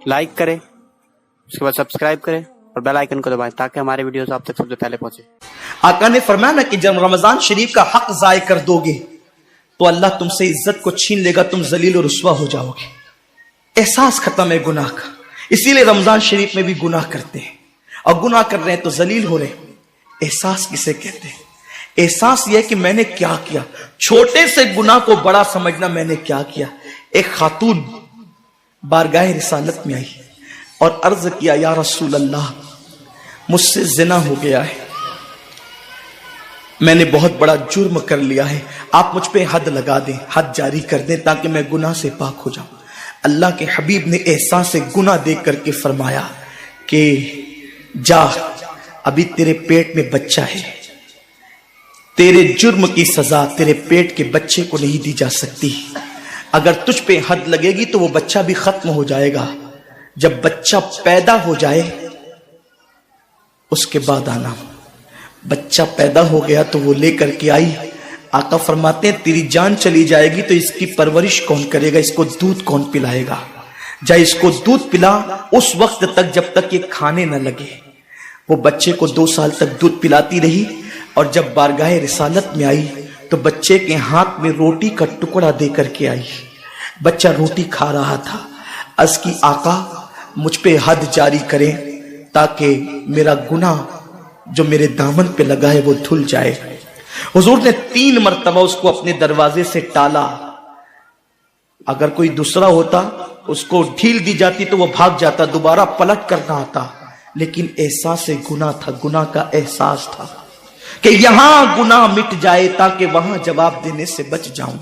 Like करें, उसके बाद सब्सक्राइब करें और बेल आइकन को दबाएं ताकि हमारे वीडियोस आप तक सबसे पहले पहुंचे। आका ने फरमाया ना कि जब रमजान शरीफ का हक जाय कर दोगे तो अल्लाह तुमसे इज्जत को छीन लेगा, तुम जलील और रुस्वा हो जाओगे। एहसास खत्म है गुनाह का, इसीलिए रमजान शरीफ में भी गुनाह करते हैं, और गुनाह कर रहे हैं तो जलील हो रहे हैं। एहसास किसे कहते हैं? एहसास यह कि मैंने क्या किया। छोटे से गुनाह को बड़ा समझना, मैंने क्या किया। एक खातून बारगाह रिसालत में आई और अर्ज किया, या रसूल अल्लाह, मुझसे जिना हो गया है, मैंने बहुत बड़ा जुर्म कर लिया है, आप मुझ पे हद लगा दें, हद जारी कर दें ताकि मैं गुनाह से पाक हो जाऊं। अल्लाह के हबीब ने एहसास से गुनाह देख करके फरमाया कि जा, अभी तेरे पेट में बच्चा है, तेरे जुर्म की सजा तेरे पेट के बच्चे को नहीं दी जा सकती। अगर तुझ पे हद लगेगी तो वो बच्चा भी खत्म हो जाएगा। जब बच्चा पैदा हो जाए उसके बाद आना। बच्चा पैदा हो गया तो वो लेकर के आई। आका फरमाते हैं, तेरी जान चली जाएगी तो इसकी परवरिश कौन करेगा, इसको दूध कौन पिलाएगा? जा इसको दूध पिला उस वक्त तक जब तक ये खाने न लगे। वो बच्चे को 2 साल तक दूध पिलाती रही, और जब बारगाह रिसालत में आई तो बच्चे के हाथ में रोटी का टुकड़ा दे करके आई। बच्चा रोटी खा रहा था। अर्ज़ की, आका मुझ पे हद जारी करें ताकि मेरा गुनाह जो मेरे दामन पे लगा है वो धुल जाए। हुजूर ने 3 मरतबा उसको अपने दरवाजे से टाला। अगर कोई दूसरा होता उसको ढील दी जाती तो वो भाग जाता, दोबारा पलट करना आता, लेकिन एहसास गुनाह था, गुनाह का एहसास था कि यहां गुनाह मिट जाए ताकि वहां जवाब देने से बच जाऊं।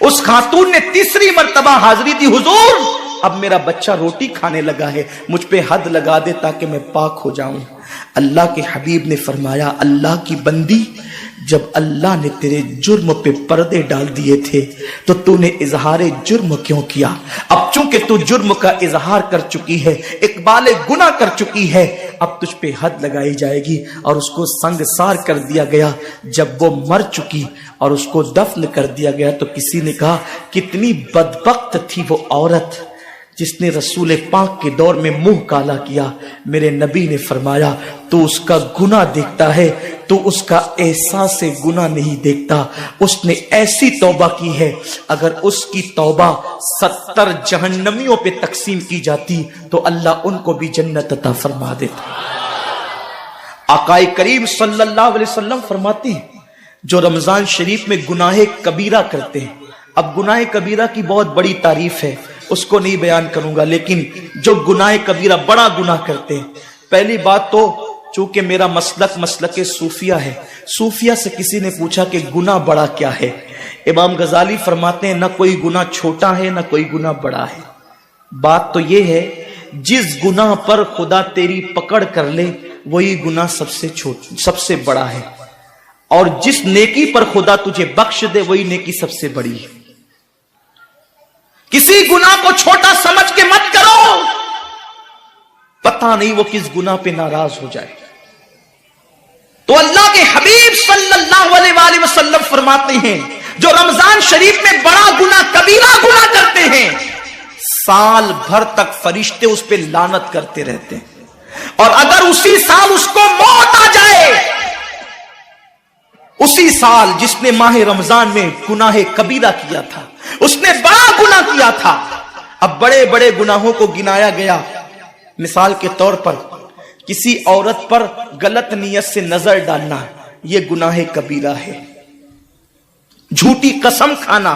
उस खातून ने 3री मरतबा हाजिरी दी, हुजूर अब मेरा बच्चा रोटी खाने लगा है, मुझ पे हद लगा दे ताकि मैं पाक हो जाऊं। अल्लाह के हबीब ने फरमाया, अल्लाह की बंदी, जब अल्लाह ने तेरे जुर्म पे पर्दे डाल दिए थे तो तूने इजहार जुर्म क्यों किया? अब चूंकि तू जुर्म का इजहार कर चुकी है, इकबाल गुनाह कर चुकी है, अब तुझ पे हद लगाई जाएगी। और उसको संगसार कर दिया गया। जब वो मर चुकी और उसको दफन कर दिया गया तो किसी ने कहा, कितनी बदबख्त थी वो औरत जिसने रसूल पाक के दौर में मुंह काला किया। मेरे नबी ने फरमाया, तो उसका गुनाह देखता है तो उसका एहसास से गुनाह नहीं देखता। उसने ऐसी तौबा की है, अगर उसकी तौबा 70 जहन्नमियों पे तकसीम की जाती तो अल्लाह उनको भी जन्नत अता फरमा देता। आकाए करीम सल्लल्लाहु अलैहि वसल्लम फरमाते हैं, जो रमजान शरीफ में गुनाह कबीरा करते हैं। अब गुनाह कबीरा की बहुत बड़ी तारीफ है, उसको नहीं बयान करूंगा, लेकिन जो गुनाह कबीरा बड़ा गुनाह करते हैं, पहली बात तो चूंकि मेरा मसलक सूफिया है, सूफिया से किसी ने पूछा कि गुनाह बड़ा क्या है? इमाम गजाली फरमाते हैं, ना कोई गुनाह छोटा है ना कोई गुनाह बड़ा है। बात तो यह है, जिस गुनाह पर खुदा तेरी पकड़ कर ले वही गुनाह सबसे बड़ा है, और जिस नेकी पर खुदा तुझे बख्श दे वही नेकी सबसे बड़ी है। किसी गुनाह को छोटा समझ के मत करो, पता नहीं वो किस गुनाह पे नाराज हो जाए। तो अल्लाह के हबीब सल्लल्लाहु अलैहि वसल्लम फरमाते हैं, जो रमजान शरीफ में बड़ा गुनाह कबीरा गुनाह करते हैं, साल भर तक फरिश्ते उस पे लानत करते रहते हैं, और अगर उसी साल उसको मौत आ जाए, उसी साल जिसने माह रमजान में गुनाह कबीरा किया था, उसने बड़ा गुनाह किया था। अब बड़े बड़े गुनाहों को गिनाया गया। मिसाल के तौर पर किसी औरत पर गलत नियत से नजर डालना, यह गुनाह कबीरा है। झूठी कसम खाना,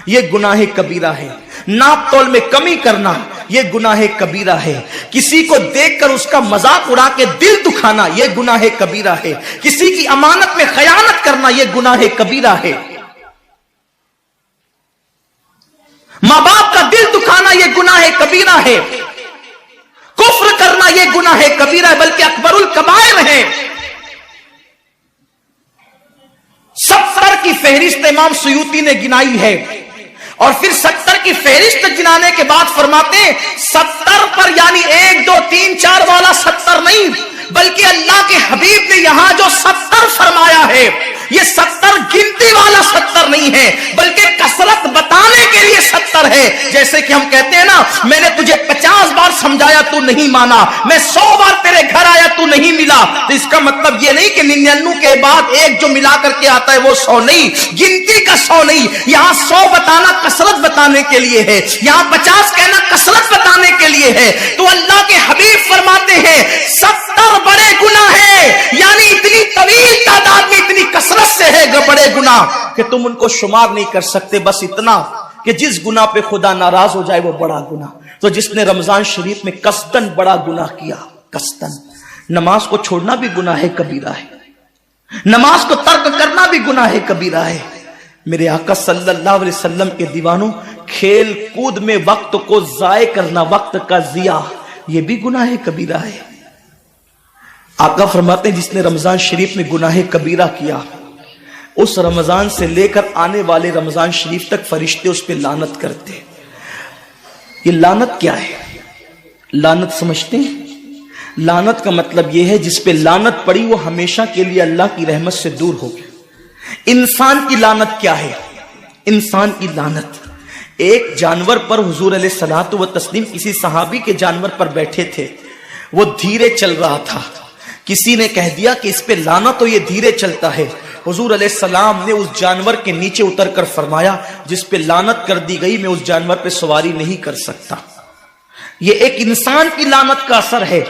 यह गुनाह कबीरा है। नाप तोल में कमी करना, यह गुनाह कबीरा है। किसी को देखकर उसका मजाक उड़ा के दिल दुखाना, यह गुनाह कबीरा है। किसी की अमानत में खयानत करना, यह गुनाह कबीरा है। मां बाप का दिल दुखाना, यह गुनाह कबीरा है। कुफ्र करना, यह गुनाह कबीरा है, बल्कि अकबरुल कबायर है। 70 की फहरिस्त इमाम सुयूती ने गिनाई है, और फिर 70 की फहरिस्त गिनाने के बाद फरमाते 70 पर, यानी 1 2 3 4 वाला 70 नहीं, بلکہ اللہ کے حبیب نے یہاں جو 70 فرمایا ہے یہ 70 گنتی والا 70 نہیں ہے بلکہ کثرت بتانے کے لیے 70 ہے. جیسے کہ ہم کہتے ہیں نا میں نے تجھے 50 بار سمجھایا تو نہیں مانا, میں 100 بار تیرے گھر آیا تو نہیں ملا, تو اس کا مطلب یہ نہیں کہ 99 کے بعد ایک جو ملا کر کے آتا ہے وہ 100 نہیں, گنتی کا 100 نہیں. یہاں 100 بتانا کثرت بتانے کے لیے ہے, یہاں 50 کہنا کثرت بتانے کے لیے ہے. تو اللہ کے حبیب فرماتے ہیں 70 بڑے گناہ ہیں, یعنی اتنی طویل تعداد میں اتنی کثرت سے ہے بڑے گناہ کہ تم ان کو شمار نہیں کر سکتے. بس اتنا کہ جس گناہ پہ خدا ناراض ہو جائے وہ بڑا گناہ. تو جس نے رمضان شریف میں قصدن بڑا گناہ کیا, قصدن, نماز کو چھوڑنا بھی گناہ کبیرہ ہے, نماز کو ترک کرنا بھی گناہ کبیرہ ہے. میرے آقا صلی اللہ علیہ وسلم کے دیوانوں, کھیل کود میں وقت کو ضائع کرنا, وقت کا ضیاع, یہ بھی گناہ کبیرہ ہے. آقا فرماتے ہیں جس نے رمضان شریف میں گناہ کبیرہ کیا, اس رمضان سے لے کر آنے والے رمضان شریف تک فرشتے اس پہ لعنت کرتے. یہ لعنت کیا ہے؟ لعنت سمجھتے ہیں؟ لعنت کا مطلب یہ ہے جس پہ لعنت پڑی وہ ہمیشہ کے لیے اللہ کی رحمت سے دور ہو گیا. انسان کی لعنت کیا ہے؟ انسان کی لعنت, ایک جانور پر حضور علیہ الصلوۃ والتسلیم کسی صحابی کے جانور پر بیٹھے تھے, وہ دھیرے چل رہا تھا, کسی نے کہہ دیا کہ اس پہ لعنت تو یہ دھیرے چلتا ہے. حضور علیہ السلام نے اس جانور کے نیچے اتر کر فرمایا جس پہ لعنت کر دی گئی میں اس جانور پہ سواری نہیں کر سکتا. یہ ایک انسان کی لعنت کا اثر ہے.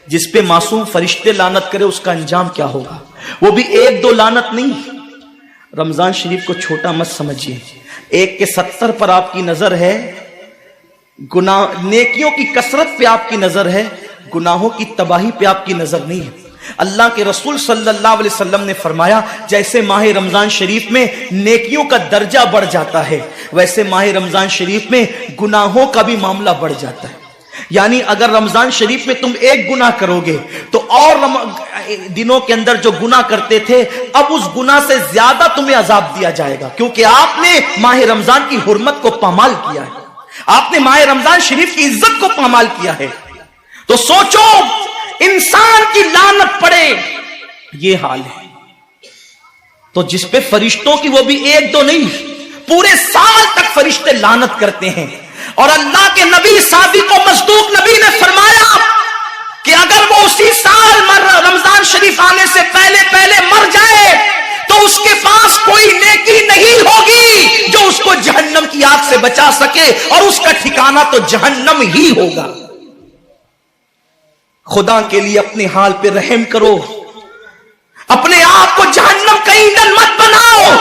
جس پہ معصوم فرشتے لعنت کرے اس کا انجام کیا ہوگا؟ وہ بھی 1-2 لعنت نہیں. رمضان شریف کو چھوٹا مت سمجھیے, 1 کے 70 پر آپ کی نظر ہے, گناہ نیکیوں کی کثرت پہ آپ کی نظر ہے, گناہوں کی تباہی پہ آپ کی نظر نہیں ہے. اللہ کے رسول صلی اللہ علیہ وسلم نے فرمایا جیسے ماہ رمضان شریف میں نیکیوں کا درجہ بڑھ جاتا ہے ویسے ماہ رمضان شریف میں گناہوں کا بھی معاملہ بڑھ جاتا ہے. یعنی اگر رمضان شریف میں تم 1 گناہ کرو گے تو اور دنوں کے اندر جو گناہ کرتے تھے اب اس گناہ سے زیادہ تمہیں عذاب دیا جائے گا, کیونکہ آپ نے ماہ رمضان کی حرمت کو پامال کیا ہے, آپ نے ماہ رمضان شریف کی عزت کو پامال کیا ہے. تو سوچو انسان کی لعنت پڑے, یہ حال ہے. تو جس پہ فرشتوں کی, وہ بھی 1-2 نہیں, پورے سال تک فرشتے لعنت کرتے ہیں. اور اللہ کے نبی صادق و مصدوق نبی نے فرمایا کہ اگر وہ اسی سال رمضان شریف آنے سے پہلے مر جائے تو اس کے پاس کوئی نیکی نہیں ہوگی جو اس کو جہنم کی آگ سے بچا سکے, اور اس کا ٹھکانہ تو جہنم ہی ہوگا. خدا کے لیے اپنے حال پہ رحم کرو, اپنے آپ کو جہنم کا ایندھن مت بناؤ.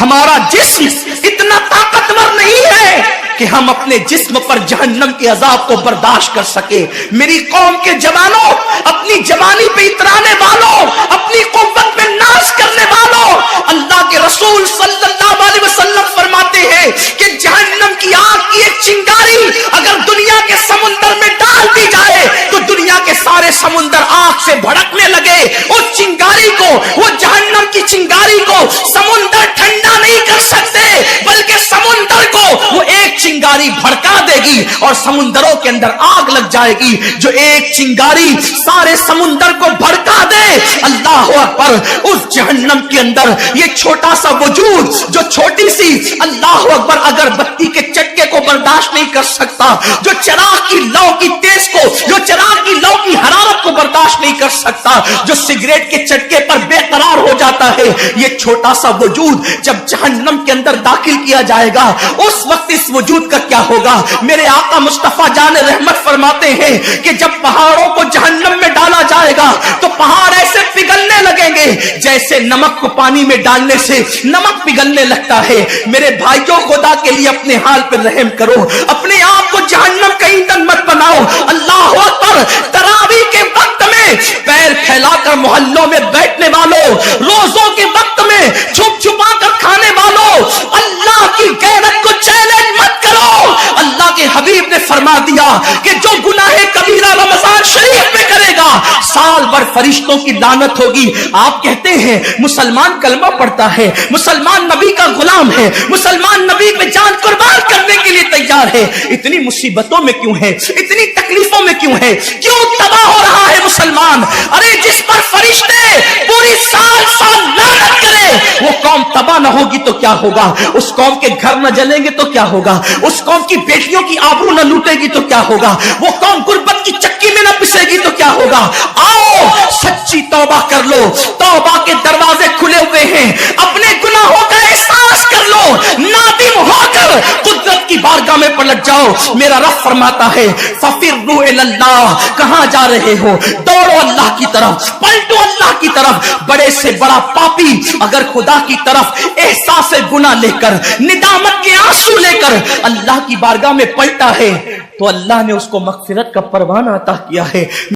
ہمارا جسم اتنا طاقتور نہیں ہے کہ ہم اپنے جسم پر جہنم کے عذاب کو برداشت کر سکے. میری قوم کے جوانوں, اپنی جوانی پہ اترانے والوں, اپنی قوت پہ ناز کرنے والوں, اللہ کے رسول صلی اللہ علیہ وسلم فرماتے ہیں کہ جہنم کی آگ کی ایک چنگاری اگر دنیا کے سمندر میں ڈال دی جائے تو دنیا کے سارے سمندر آگ سے بھڑکنے لگے. اس چنگاری کو, وہ جہنم کی چنگاری کو سمندر ٹھنڈا نہیں کر سکتے, بلکہ سمندر کو وہ ایک چنگاری بھڑکا دے گی اور سمندروں کے اندر آگ لگ جائے گی. جو ایک چنگاری سارے سمندر کو بھڑکا دے, اللہ اکبر, اس جہنم کے اندر یہ چھوٹا سا وجود جو چھوٹی سی, اللہ اکبر, اگر بتی کے چٹکے کو برداشت نہیں کر سکتا, جو چراغ کی لو کی تیز کو, جو چراغ کی لو کی حرارت کو برداشت نہیں کر سکتا, جو سگریٹ کے چٹکے پر بے قرار ہو جاتا ہے, یہ چھوٹا سا وجود جب جہنم کے اندر داخل کیا جائے گا اس وقت اس وجود کا کیا ہوگا؟ میرے آقا مصطفیٰ جان رحمت فرماتے ہیں کہ جب پہاڑوں کو جہنم میں ڈالا جائے گا تو پہاڑ ایسے پگھلنے لگیں گے جیسے نمک کو پانی میں ڈالنے سے نمک پگھلنے لگتا ہے. میرے بھائیوں, خدا کے لیے اپنے حال پر رحم کرو, اپنے آپ کو جہنم کا ایندھن مت بناؤ. اللہ اکبر, تراویح کے وقت میں پیر پھیلا کر محلوں میں بیٹھنے والوں, روزوں کے وقت میں چھپ چھپا کر کھانے والوں, اللہ کی غیرت کو چیلنج مت کرو. اللہ کے حبیب نے فرما دیا کہ جو گناہ کبیرہ رمضان شریف میں کرے گا سال بھر فرشتوں کی لعنت ہوگی. آپ کہتے ہیں مسلمان کلمہ پڑھتا ہے, مسلمان نبی کا غلام ہے, مسلمان نبی پہ جان قربان کرنے کے لیے تیار ہے, اتنی مصیبتوں میں کیوں ہے, اتنی تکلیفوں میں کیوں ہے, کیوں تباہ ہو رہا ہے मुसलमान, अरे जिस पर फरिश्ते पूरी साल लानत करे, वो कौम तबाह न होगी तो क्या होगा, उस कौम के घर न जलेंगे तो क्या होगा, उस कौम की बेटियों की आबरू न लूटेगी तो क्या होगा, वो कौम गुर्बत की चक्की में न पिसेगी तो क्या होगा। आओ सच्ची तौबा कर लो, तौबा के दरवाजे खुले हुए हैं, अपने गुनाहों का एहसास कर लो, नादिम होकर कुदरत की बारगाह में पलट जाओ। मेरा रब फरमाता है फफिर्रू इलल्लाह, कहां जा रहे हो, दौड़ो अल्लाह की तरफ, पलटो अल्लाह की तरफ। बड़े से बड़ा पापी अगर खुदा की तरफ एहसास गुनाह लेकर, निदामत के आंसू लेकर अल्लाह की बारगाह में पलटा है तो अल्लाह ने उसको मगफिरत का परवाना अता किया है।